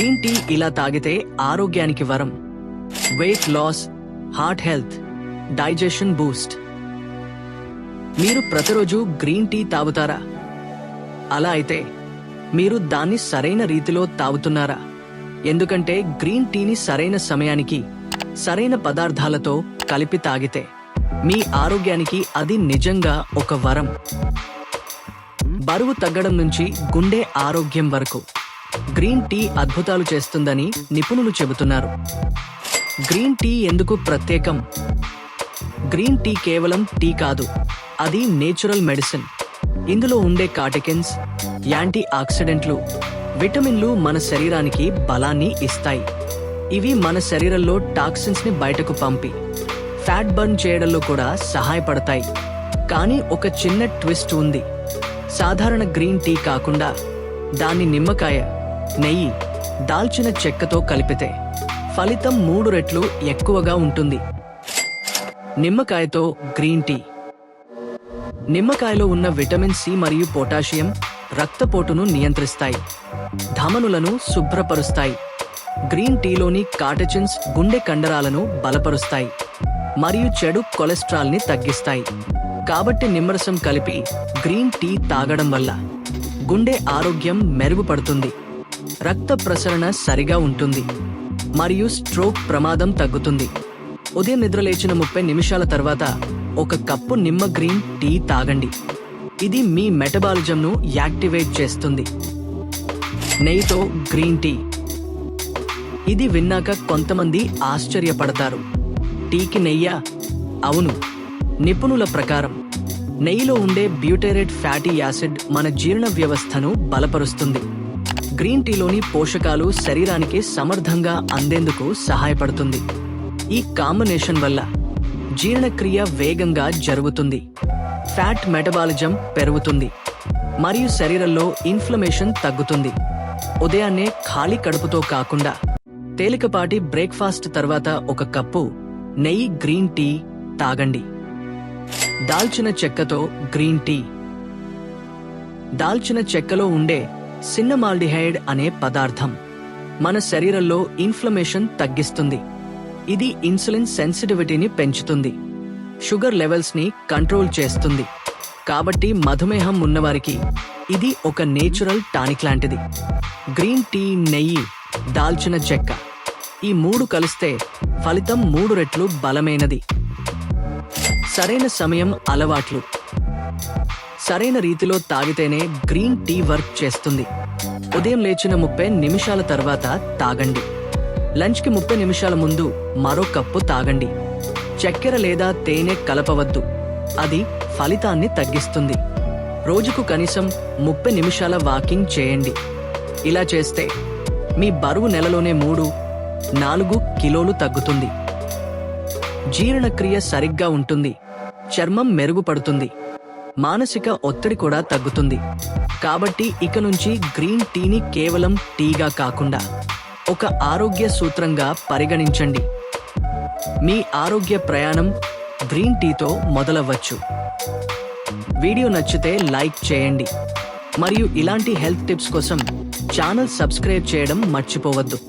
Green tea ఇలా తాగితే ఆరోగ్యానికి వరం. Weight loss, heart health, digestion boost. మీరు ప్రతిరోజు గ్రీన్ టీ తాగుతారా? అలా అయితే మీరు దాన్ని సరైన రీతిలో తాగుతున్నారా? ఎందుకంటే గ్రీన్ టీని సరైన సమయానికి సరైన పదార్థాలతో కలిపి తాగితే మీ ఆరోగ్యానికి అది నిజంగా ఒక వరం. బరువు తగ్గడం నుంచి గుండె ఆరోగ్యం వరకు గ్రీన్ టీ అద్భుతాలు చేస్తుందని నిపుణులు చెబుతున్నారు. గ్రీన్ టీ ఎందుకు ప్రత్యేకం? గ్రీన్ టీ కేవలం టీ కాదు, అది నేచురల్ మెడిసిన్. ఇందులో ఉండే కాటెకిన్స్, యాంటీ ఆక్సిడెంట్లు, విటమిన్లు మన శరీరానికి బలాన్ని ఇస్తాయి. ఇవి మన శరీరంలో టాక్సిన్స్ ని బయటకు పంపి ఫ్యాట్ బర్న్ చేయడంలో కూడా సహాయపడతాయి. కానీ ఒక చిన్న ట్విస్ట్ ఉంది. సాధారణ గ్రీన్ టీ కాకుండా దాన్ని నిమ్మకాయ, నెయ్యి, దాల్చిన చెక్కతో కలిపితే ఫలితం 3 రెట్లు ఎక్కువగా ఉంటుంది. నిమ్మకాయతో గ్రీన్ టీ. నిమ్మకాయలో ఉన్న విటమిన్ సి మరియు పొటాషియం రక్తపోటును నియంత్రిస్తాయి, ధమనులను శుభ్రపరుస్తాయి. గ్రీన్ టీలోని కాటెచిన్స్ గుండె కండరాలను బలపరుస్తాయి మరియు చెడు కొలెస్ట్రాల్ ని తగ్గిస్తాయి. కాబట్టి నిమ్మరసం కలిపి గ్రీన్ టీ తాగడం వల్ల గుండె ఆరోగ్యం మెరుగుపడుతుంది, రక్త ప్రసరణ సరిగా ఉంటుంది మరియు స్ట్రోక్ ప్రమాదం తగ్గుతుంది. ఉదయం నిద్రలేచిన 30 నిమిషాల తర్వాత 1 కప్పు నిమ్మ గ్రీన్ టీ తాగండి. ఇది మీ మెటబాలిజంను యాక్టివేట్ చేస్తుంది. నెయ్యితో గ్రీన్ టీ. ఇది విన్నాక కొంతమంది ఆశ్చర్యపడతారు. టీకి నెయ్యా? అవును, నిపుణుల ప్రకారం నెయ్యిలో ఉండే బ్యూటేరేట్ ఫ్యాటీ యాసిడ్ మన జీర్ణ వ్యవస్థను బలపరుస్తుంది. గ్రీన్ టీలోని పోషకాలు శరీరానికి సమర్థంగా అందేందుకు సహాయపడుతుంది. ఈ కాంబినేషన్ వల్ల జీర్ణక్రియ వేగంగా జరుగుతుంది, ఫ్యాట్ మెటబాలిజం పెరుగుతుంది మరియు శరీరంలో ఇన్ఫ్లమేషన్ తగ్గుతుంది. ఉదయాన్నే ఖాళీ కడుపుతో కాకుండా తేలికపాటి బ్రేక్ఫాస్ట్ తర్వాత 1 కప్పు నెయ్యి గ్రీన్ టీ తాగండి. దాల్చిన చెక్కతో గ్రీన్ టీ. దాల్చిన చెక్కలో ఉండే సిన్నమాల్డిహైడ్ అనే పదార్థం మన శరీరంలో ఇన్ఫ్లమేషన్ తగ్గిస్తుంది. ఇది ఇన్సులిన్ సెన్సిటివిటీని పెంచుతుంది, షుగర్ లెవెల్స్ ని కంట్రోల్ చేస్తుంది. కాబట్టి మధుమేహం ఉన్నవారికి ఇది ఒక నేచురల్ టానిక్ లాంటిది. గ్రీన్ టీ, నెయ్యి, దాల్చిన చెక్క ఈ 3 కలిస్తే ఫలితం 3 రెట్లు బలమైనది. సరైన సమయం, అలవాట్లు. సరైన రీతిలో తాగితేనే గ్రీన్ టీ వర్క్ చేస్తుంది. ఉదయం లేచిన 30 నిమిషాల తర్వాత తాగండి. లంచ్కి 30 నిమిషాల ముందు మరో కప్పు తాగండి. చక్కెర లేదా తేనె కలపవద్దు, అది ఫలితాన్ని తగ్గిస్తుంది. రోజుకు కనీసం 30 నిమిషాల వాకింగ్ చేయండి. ఇలా చేస్తే మీ బరువు నెలలోనే 3-4 కిలోలు తగ్గుతుంది. జీర్ణక్రియ సరిగ్గా ఉంటుంది, చర్మం మెరుగుపడుతుంది, మానసిక ఒత్తిడి కూడా తగ్గుతుంది. కాబట్టి ఇక నుంచి గ్రీన్ టీని కేవలం టీగా కాకుండా ఒక ఆరోగ్య సూత్రంగా పరిగణించండి. మీ ఆరోగ్య ప్రయాణం గ్రీన్ టీతో మొదలవ్వచ్చు. వీడియో నచ్చితే లైక్ చేయండి మరియు ఇలాంటి హెల్త్ టిప్స్ కోసం ఛానల్ సబ్స్క్రైబ్ చేయడం మర్చిపోవద్దు.